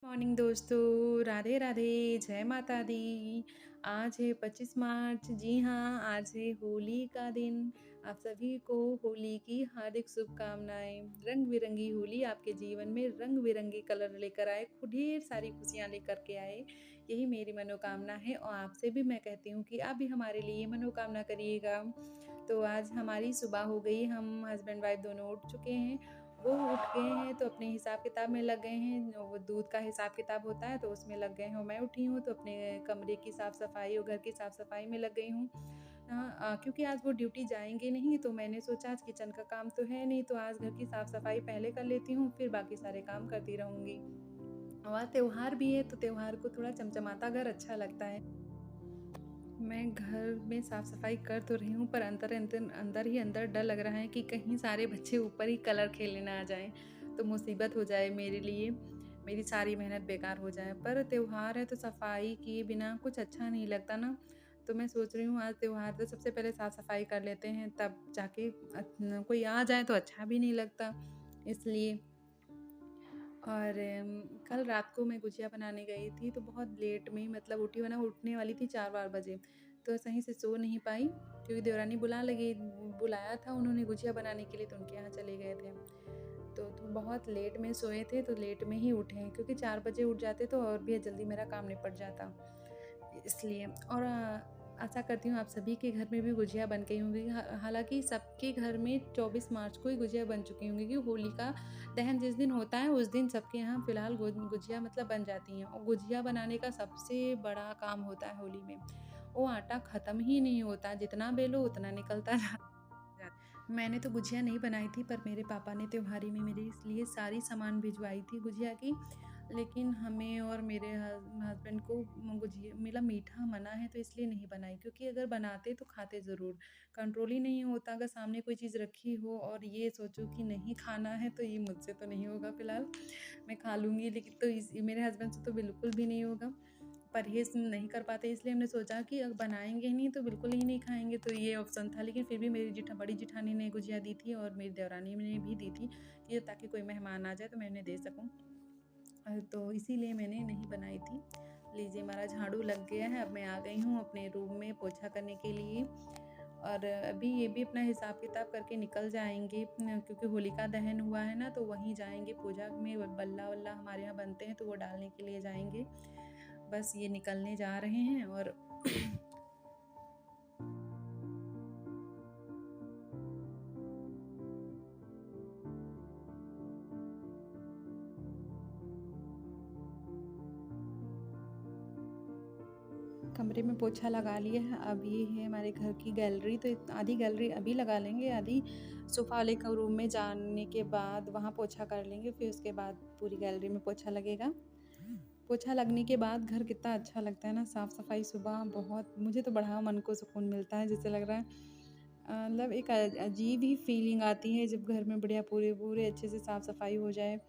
Morning दोस्तों, राधे राधे, जय माता दी। आज है 25 मार्च। जी हाँ, आज है होली का दिन। आप सभी को होली की हार्दिक शुभकामनाएं। रंग बिरंगी होली आपके जीवन में रंग बिरंगे कलर लेकर आए, ढेर सारी खुशियाँ लेकर के आए, यही मेरी मनोकामना है। और आपसे भी मैं कहती हूँ कि आप भी हमारे लिए मनोकामना करिएगा। तो आज हमारी सुबह हो गई, हम हस्बैंड वाइफ दोनों उठ चुके हैं। वो उठ गए हैं तो अपने हिसाब किताब में लग गए हैं। वो दूध का हिसाब किताब होता है तो उसमें लग गए हैं, और मैं उठी हूँ तो अपने कमरे की साफ़ सफाई और घर की साफ़ सफाई में लग गई हूँ। क्योंकि आज वो ड्यूटी जाएंगे नहीं, तो मैंने सोचा आज किचन का काम तो है नहीं, तो आज घर की साफ़ सफाई पहले कर लेती हूँ, फिर बाकी सारे काम करती रहूँगी। और आज त्योहार भी है, तो त्योहार को थोड़ा चमचमाता घर अच्छा लगता है। मैं घर में साफ-सफाई कर तो रही हूँ, पर अंदर ही अंदर डर लग रहा है कि कहीं सारे बच्चे ऊपर ही कलर खेलने ना आ जाएँ, तो मुसीबत हो जाए मेरे लिए, मेरी सारी मेहनत बेकार हो जाए। पर त्योहार है तो सफाई किए बिना कुछ अच्छा नहीं लगता ना, तो मैं सोच रही हूँ आज त्योहार तो सबसे पहले साफ-सफाई कर लेते हैं, तब जाके कोई आ जाए तो अच्छा भी नहीं लगता, इसलिए। और कल रात को मैं गुजिया बनाने गई थी, तो बहुत लेट में मतलब उठने वाली थी 4-4 बजे, तो सही से सो नहीं पाई, क्योंकि देवरानी बुलाया था उन्होंने गुजिया बनाने के लिए, तो उनके यहाँ चले गए थे। तो बहुत लेट में सोए थे, तो लेट में ही उठे हैं, क्योंकि 4 बजे उठ जाते तो और भी जल्दी मेरा काम निपट जाता, इसलिए। और आशा करती हूँ आप सभी के घर में भी गुजिया बन गई होंगी। हालाँकि सबके घर में 24 मार्च को ही गुजिया बन चुकी होंगी, क्योंकि होलिका दहन जिस दिन होता है उस दिन सबके यहाँ फ़िलहाल गुजिया मतलब बन जाती हैं। और गुजिया बनाने का सबसे बड़ा काम होता है होली में। वो आटा ख़त्म ही नहीं होता, जितना बेलो उतना निकलता मैंने तो गुजिया नहीं बनाई थी, पर मेरे पापा ने त्योहारी में मेरे लिए सारी सामान भिजवाई थी गुजिया की। लेकिन हमें और मेरे हस्बैंड को गुजिया मतलब मीठा मना है, तो इसलिए नहीं बनाई, क्योंकि अगर बनाते तो खाते ज़रूर। कंट्रोल ही नहीं होता, अगर सामने कोई चीज़ रखी हो और ये सोचो कि नहीं खाना है, तो ये मुझसे तो नहीं होगा फ़िलहाल। मैं खा लूँगी, लेकिन तो मेरे हस्बैंड से तो बिल्कुल भी नहीं होगा। परहेज़ नहीं कर पाते, इसलिए हमने सोचा कि अब बनाएँगे ही नहीं तो बिल्कुल ही नहीं खाएँगे, तो ये ऑप्शन था। लेकिन फिर भी मेरी बड़ी जेठानी ने गुजिया दी थी और मेरी देवरानी ने भी दी थी, कि ताकि कोई मेहमान आ जाए तो मैं उन्हें दे सकूँ। तो इसीलिए मैंने नहीं बनाई थी। लीजिए, हमारा झाड़ू लग गया है, अब मैं आ गई हूँ अपने रूम में पोछा करने के लिए। और अभी ये भी अपना हिसाब किताब करके निकल जाएँगे, क्योंकि होलिका दहन हुआ है ना, तो वहीं जाएँगे पूजा में। बल्ला-वल्ला हमारे यहाँ बनते हैं, तो वो डालने के लिए जाएँगे। बस ये निकलने जा रहे हैं। और कमरे में पोछा लगा लिया है। अब ये है हमारे घर की गैलरी, तो आधी गैलरी अभी लगा लेंगे, आधी सोफ़ा वाले का रूम में जाने के बाद वहाँ पोछा कर लेंगे, फिर उसके बाद पूरी गैलरी में पोछा लगेगा। पोछा लगने के बाद घर कितना अच्छा लगता है ना, साफ़-सफ़ाई सुबह बहुत, मुझे तो बड़ा मन को सुकून मिलता है, जैसे लग रहा है मतलब एक अजीब ही फ़ीलिंग आती है जब घर में बढ़िया पूरे पूरे अच्छे से साफ़-सफ़ाई हो जाए,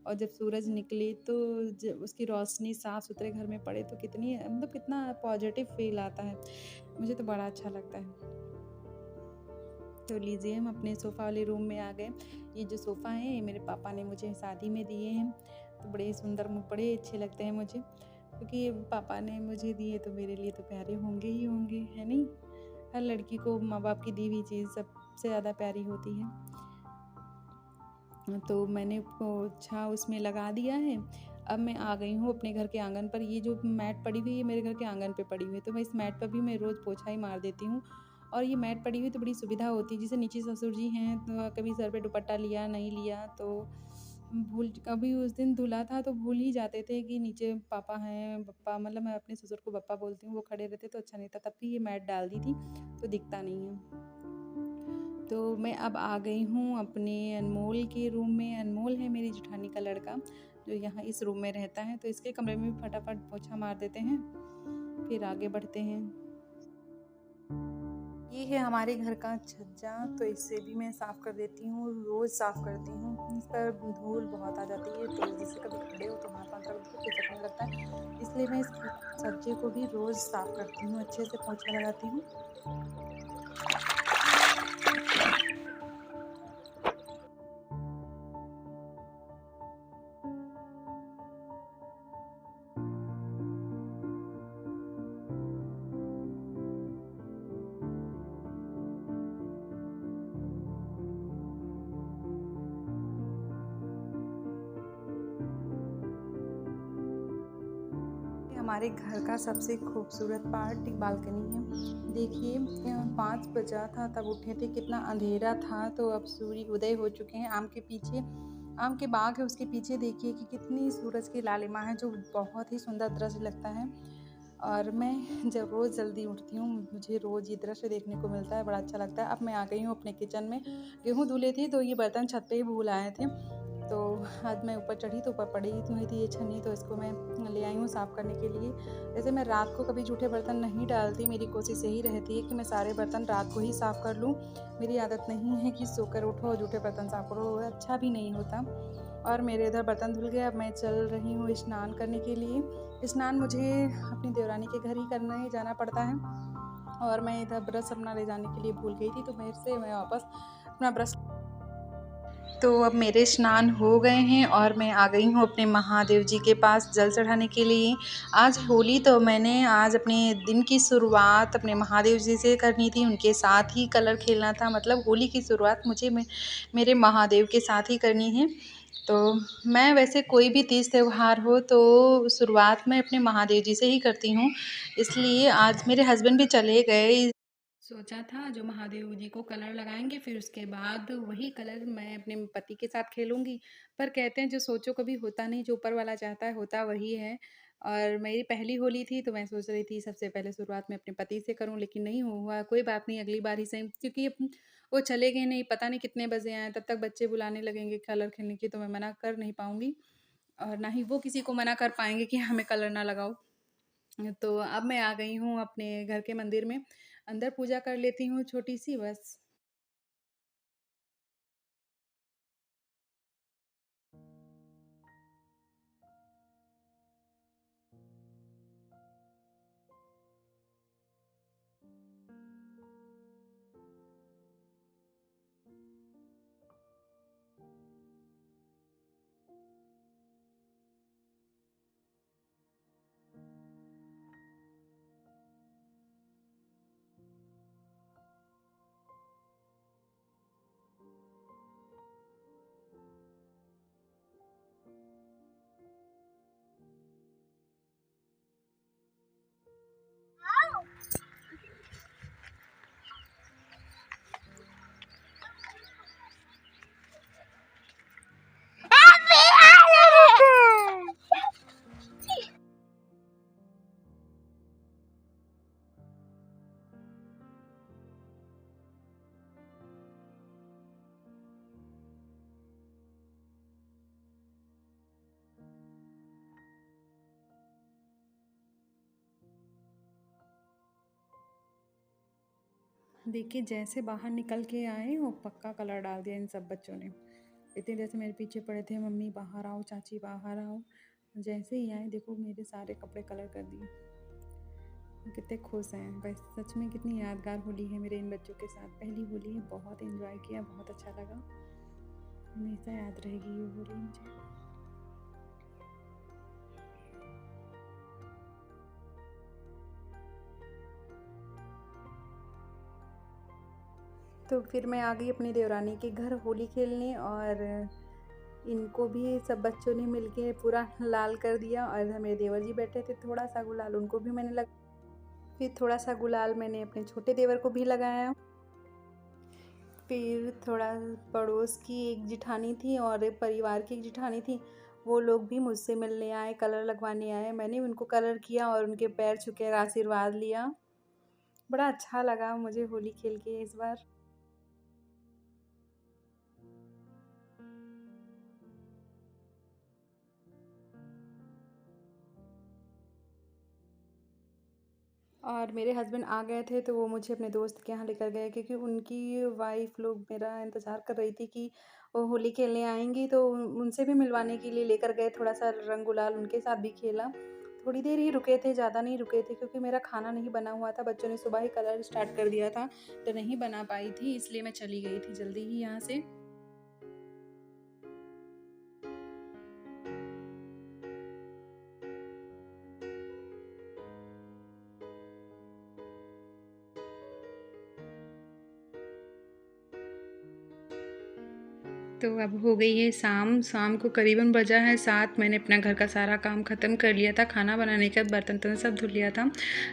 और जब सूरज निकले तो उसकी रोशनी साफ़-सुथरे घर में पड़े, तो कितनी मतलब कितना पॉज़िटिव फ़ील आता है। मुझे तो बड़ा अच्छा लगता है। तो लीजिए, हम अपने सोफ़ा वाले रूम में आ गए। ये जो सोफ़ा है ये मेरे पापा ने मुझे शादी में दिए हैं, तो बड़े सुंदर बड़े अच्छे लगते हैं मुझे, क्योंकि ये पापा ने मुझे दिए तो मेरे लिए तो प्यारे होंगे ही होंगे, है नहीं? हर लड़की को माँ-बाप की दी हुई चीज़ सबसे ज़्यादा प्यारी होती है। तो मैंने पोछा उसमें लगा दिया है। अब मैं आ गई हूँ अपने घर के आँगन पर। ये जो मैट पड़ी हुई है मेरे घर के आँगन पे पड़ी हुई है, तो मैं इस मैट पर भी मैं रोज़ पोछा ही मार देती हूँ। और ये मैट पड़ी हुई तो बड़ी सुविधा होती है, जैसे नीचे ससुर जी हैं, तो कभी सर पे दुपट्टा लिया, नहीं लिया, तो कभी उस दिन धुला था तो भूल ही जाते थे कि नीचे पापा हैं, पप्पा, मतलब मैं अपने ससुर को पप्पा बोलती हूँ, वो खड़े रहते तो अच्छा नहीं था, तब भी ये मैट डाल दी थी, तो दिखता नहीं है। तो मैं अब आ गई हूँ अपने अनमोल के रूम में। अनमोल है मेरी जेठानी का लड़का, जो यहाँ इस रूम में रहता है, तो इसके कमरे में भी फटाफट पोछा मार देते हैं, फिर आगे बढ़ते हैं। ये है हमारे घर का छज्जा, तो इसे भी मैं साफ़ कर देती हूँ, रोज़ साफ़ करती हूँ। इस पर धूल बहुत आ जाती है, तो जैसे कभी खड़े हो तो हाथ-वाथ रख दो, खिसकने लगता है, इसलिए मैं इस छज्जे को भी रोज़ साफ़ करती हूँ, अच्छे से पोछा लगाती हूँ। हमारे घर का सबसे खूबसूरत पार्ट बालकनी है। देखिए 5 बजा था तब उठे थे, कितना अंधेरा था, तो अब सूर्य उदय हो चुके हैं। आम के बाग है, उसके पीछे देखिए कि कितनी सूरज की लालिमा है, जो बहुत ही सुंदर दृश्य लगता है। और मैं जब रोज़ जल्दी उठती हूँ, मुझे रोज़ ये दृश्य देखने को मिलता है, बड़ा अच्छा लगता है। अब मैं आ गई हूँ अपने किचन में। गेहूँ धुले थे तो ये बर्तन छत पे ही भूल आए थे। तो आज मैं ऊपर चढ़ी तो ऊपर पड़ी हुई थी ये छन्नी, तो इसको मैं ले आई हूँ साफ़ करने के लिए। वैसे मैं रात को कभी जूठे बर्तन नहीं डालती, मेरी कोशिश यही रहती है कि मैं सारे बर्तन रात को ही साफ़ कर लूँ। मेरी आदत नहीं है कि सोकर उठो और जूठे बर्तन साफ़ करो, अच्छा भी नहीं होता। और मेरे इधर बर्तन धुल गए, अब मैं चल रही हूँ स्नान करने के लिए। स्नान मुझे अपनी देवरानी के घर ही करने जाना पड़ता है, और मैं इधर ब्रश अपना ले जाने के लिए भूल गई थी, तो मेरे से मैं वापस अपना ब्रश। तो अब मेरे स्नान हो गए हैं और मैं आ गई हूँ अपने महादेव जी के पास जल चढ़ाने के लिए। आज होली, तो मैंने आज अपने दिन की शुरुआत अपने महादेव जी से करनी थी, उनके साथ ही कलर खेलना था। मतलब होली की शुरुआत मुझे मेरे महादेव के साथ ही करनी है। तो मैं वैसे कोई भी तीज त्यौहार हो तो शुरुआत मैं अपने महादेव जी से ही करती हूँ, इसलिए आज मेरे हस्बैंड भी चले गए। सोचा था जो महादेव जी को कलर लगाएंगे, फिर उसके बाद वही कलर मैं अपने पति के साथ खेलूंगी। पर कहते हैं जो सोचो कभी होता नहीं, जो ऊपर वाला चाहता है होता वही है। और मेरी पहली होली थी तो मैं सोच रही थी सबसे पहले शुरुआत में अपने पति से करूं, लेकिन नहीं हुआ। कोई बात नहीं, अगली बार ही सही, क्योंकि वो चले गए, नहीं पता नहीं कितने बजे आए, तब तक बच्चे बुलाने लगेंगे कलर खेलने की, तो मैं मना कर नहीं पाऊंगी, और ना ही वो किसी को मना कर पाएंगे कि हमें कलर ना लगाओ। तो अब मैं आ गई हूँ अपने घर के मंदिर में, अंदर पूजा कर लेती हूँ छोटी सी, बस। देखिए जैसे बाहर निकल के आए वो पक्का कलर डाल दिया इन सब बच्चों ने। इतनी देर से मेरे पीछे पड़े थे, मम्मी बाहर आओ, चाची बाहर आओ। जैसे ही आए देखो मेरे सारे कपड़े कलर कर दिए। कितने खुश हैं, बस सच में कितनी यादगार होली है मेरे इन बच्चों के साथ। पहली होली है, बहुत एंजॉय किया, बहुत अच्छा लगा। हमेशा याद रहेगी ये होली मुझे। तो फिर मैं आ गई अपनी देवरानी के घर होली खेलने, और इनको भी सब बच्चों ने मिलके पूरा लाल कर दिया। और इधर मेरे देवर जी बैठे थे, थोड़ा सा गुलाल उनको भी मैंने फिर थोड़ा सा गुलाल मैंने अपने छोटे देवर को भी लगाया। फिर थोड़ा पड़ोस की एक जिठानी थी और परिवार की एक जिठानी थी, वो लोग भी मुझसे मिलने आए, कलर लगवाने आए। मैंने उनको कलर किया और उनके पैर छू के आशीर्वाद लिया। बड़ा अच्छा लगा मुझे होली खेल के इस बार। और मेरे हस्बैंड आ गए थे तो वो मुझे अपने दोस्त के यहाँ लेकर गए, क्योंकि उनकी वाइफ लोग मेरा इंतज़ार कर रही थी कि वो होली खेलने आएंगी, तो उनसे भी मिलवाने के लिए लेकर गए। थोड़ा सा रंग गुलाल उनके साथ भी खेला। थोड़ी देर ही रुके थे, ज़्यादा नहीं रुके थे, क्योंकि मेरा खाना नहीं बना हुआ था, बच्चों ने सुबह ही कलर स्टार्ट कर दिया था, तो नहीं बना पाई थी, इसलिए मैं चली गई थी जल्दी ही यहाँ से। तो अब हो गई है शाम, शाम को करीबन बजा है 7। मैंने अपना घर का सारा काम ख़त्म कर लिया था, खाना बनाने के बाद बर्तन-वर्तन सब धुल लिया था।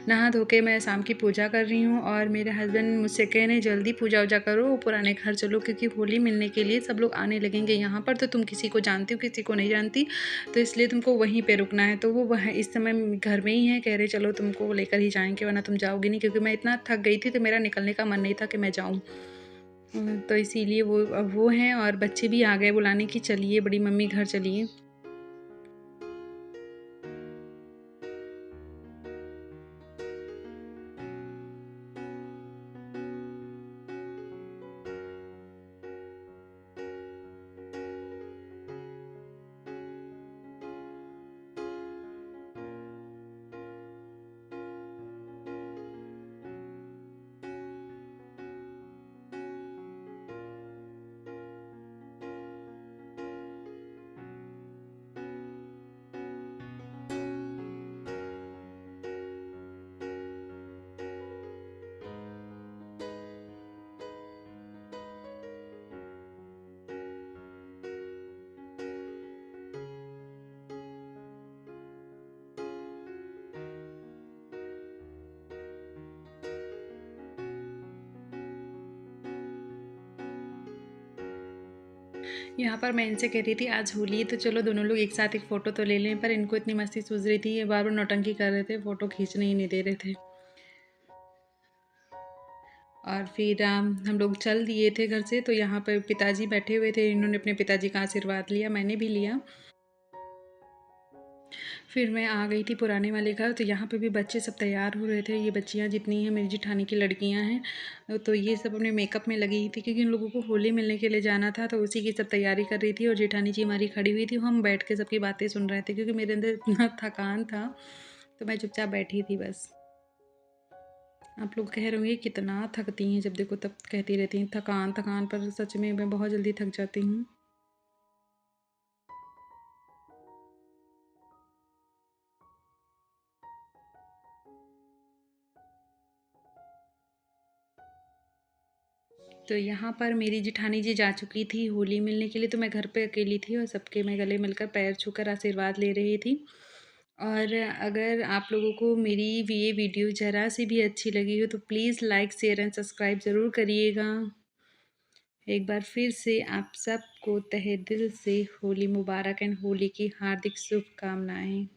नहा धो के मैं शाम की पूजा कर रही हूँ और मेरे हस्बैंड मुझसे कह रहे हैं जल्दी पूजा-वूजा करो, पुराने घर चलो क्योंकि होली मिलने के लिए सब लोग आने लगेंगे यहाँ पर, तो तुम किसी को जानती हो, किसी को नहीं जानती, तो इसलिए तुमको वहीं पे रुकना है। तो वो वह इस समय घर में ही है, कह रहे चलो तुमको लेकर ही जाएँगे वरना तुम जाओगी नहीं, क्योंकि मैं इतना थक गई थी तो मेरा निकलने का मन नहीं था कि मैं जाऊँ। तो इसीलिए वो हैं और बच्चे भी आ गए बुलाने कि चलिए बड़ी मम्मी घर चलिए। यहाँ पर मैं इनसे कह रही थी आज होली है तो चलो दोनों लोग एक साथ एक फ़ोटो तो ले लें, पर इनको इतनी मस्ती सूझ रही थी, ये बार-बार नौटंकी कर रहे थे, फ़ोटो खींचने ही नहीं दे रहे थे। और फिर हम लोग चल दिए थे घर से, तो यहाँ पर पिताजी बैठे हुए थे, इन्होंने अपने पिताजी का आशीर्वाद लिया, मैंने भी लिया। फिर मैं आ गई थी पुराने वाले घर, तो यहाँ पे भी बच्चे सब तैयार हो रहे थे। ये बच्चियाँ जितनी हैं मेरी जेठानी की लड़कियाँ हैं, तो ये सब अपने मेकअप में लगी थी क्योंकि इन लोगों को होली मिलने के लिए जाना था, तो उसी की सब तैयारी कर रही थी और जेठानी जी हमारी खड़ी हुई थी। हम बैठ के सबकी बातें सुन रहे थे क्योंकि मेरे अंदर इतना थकान था, तो मैं चुपचाप बैठी थी बस। आप लोग कह रहे होंगे कितना थकती हैं, जब देखो तब कहती रहती हैं थकान, थकान, पर सच में मैं बहुत जल्दी थक जाती हूँ। तो यहाँ पर मेरी जेठानी जी जा चुकी थी होली मिलने के लिए, तो मैं घर पे अकेली थी और सबके मैं गले मिलकर पैर छूकर आशीर्वाद ले रही थी। और अगर आप लोगों को मेरी ये वीडियो ज़रा सी भी अच्छी लगी हो तो please like share and subscribe ज़रूर करिएगा। एक बार फिर से आप सबको तहे दिल से होली मुबारक एंड होली की हार्दिक शुभकामनाएँ।